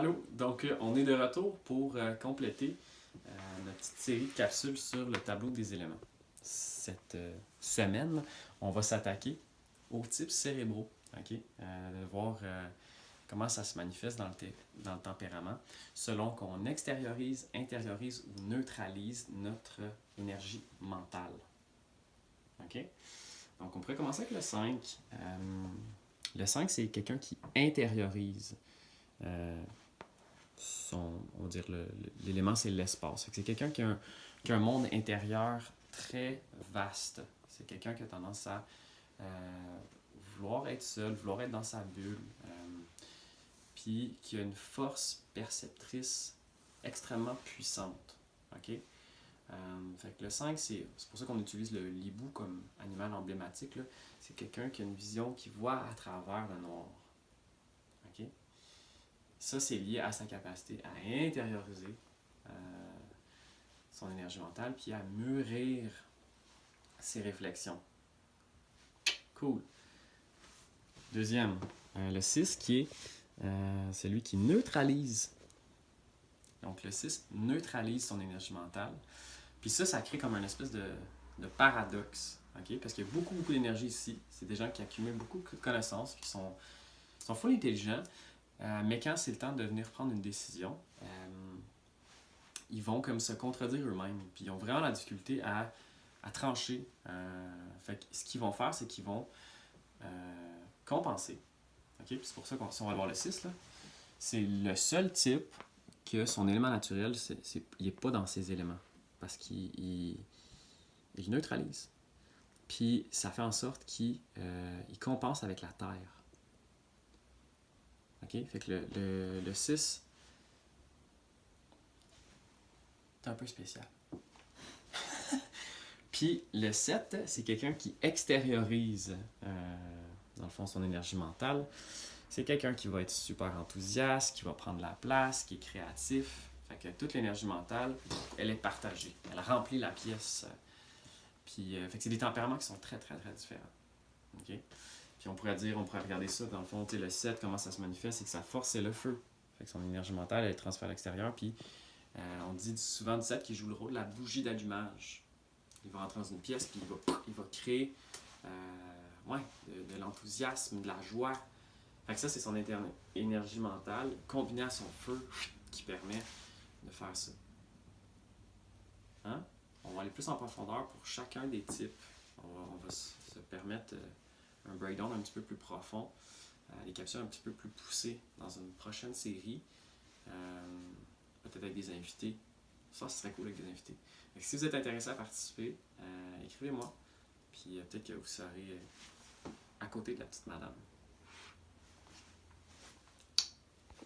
Allô, donc on est de retour pour compléter notre petite série de capsules sur le tableau des éléments. Cette semaine, on va s'attaquer aux types cérébraux, ok? De voir comment ça se manifeste dans le tempérament, selon qu'on extériorise, intériorise ou neutralise notre énergie mentale. Ok? Donc on pourrait commencer avec le 5. Le 5, c'est quelqu'un qui intériorise. On va dire l'élément, c'est l'espace. C'est quelqu'un qui a un monde intérieur très vaste. C'est quelqu'un qui a tendance à vouloir être seul, vouloir être dans sa bulle, puis qui a une force perceptrice extrêmement puissante. OK? Fait que le 5, c'est pour ça qu'on utilise le hibou comme animal emblématique. Là. C'est quelqu'un qui a une vision qui voit à travers le noir. OK? Ça, c'est lié à sa capacité à intérioriser son énergie mentale puis à mûrir ses réflexions. Cool. Deuxième, le 6 qui est celui qui neutralise. Donc le 6 neutralise son énergie mentale. Puis ça crée comme une espèce de paradoxe. Okay? Parce qu'il y a beaucoup d'énergie ici. C'est des gens qui accumulent beaucoup de connaissances, qui sont full intelligents. Mais quand c'est le temps de venir prendre une décision, ils vont comme se contredire eux-mêmes. Puis ils ont vraiment la difficulté à trancher. Fait que ce qu'ils vont faire, c'est qu'ils vont compenser. Okay? Puis c'est pour ça qu'on si on va voir le 6, là, c'est le seul type que son élément naturel, il n'est pas dans ses éléments. Parce qu'il neutralise. Puis ça fait en sorte qu'il compense avec la terre. OK? Fait que le 6, c'est un peu spécial. Puis le 7, c'est quelqu'un qui extériorise, dans le fond, son énergie mentale. C'est quelqu'un qui va être super enthousiaste, qui va prendre la place, qui est créatif. Fait que toute l'énergie mentale, elle est partagée. Elle remplit la pièce. Puis, fait que c'est des tempéraments qui sont très, très, très différents. OK? Puis on pourrait regarder ça, dans le fond, le 7, comment ça se manifeste, c'est que sa force, c'est le feu. Fait que son énergie mentale, elle est transférée à l'extérieur. Puis on dit souvent du 7 qu'il joue le rôle de la bougie d'allumage. Il va rentrer dans une pièce, puis il va créer de l'enthousiasme, de la joie. Fait que ça, c'est son énergie mentale combinée à son feu qui permet de faire ça. Hein? On va aller plus en profondeur pour chacun des types. On va se permettre un breakdown un petit peu plus profond, des capsules un petit peu plus poussées dans une prochaine série, peut-être avec des invités. Ça, ce serait cool avec des invités. Donc, si vous êtes intéressé à participer, écrivez-moi, puis peut-être que vous serez à côté de la petite madame.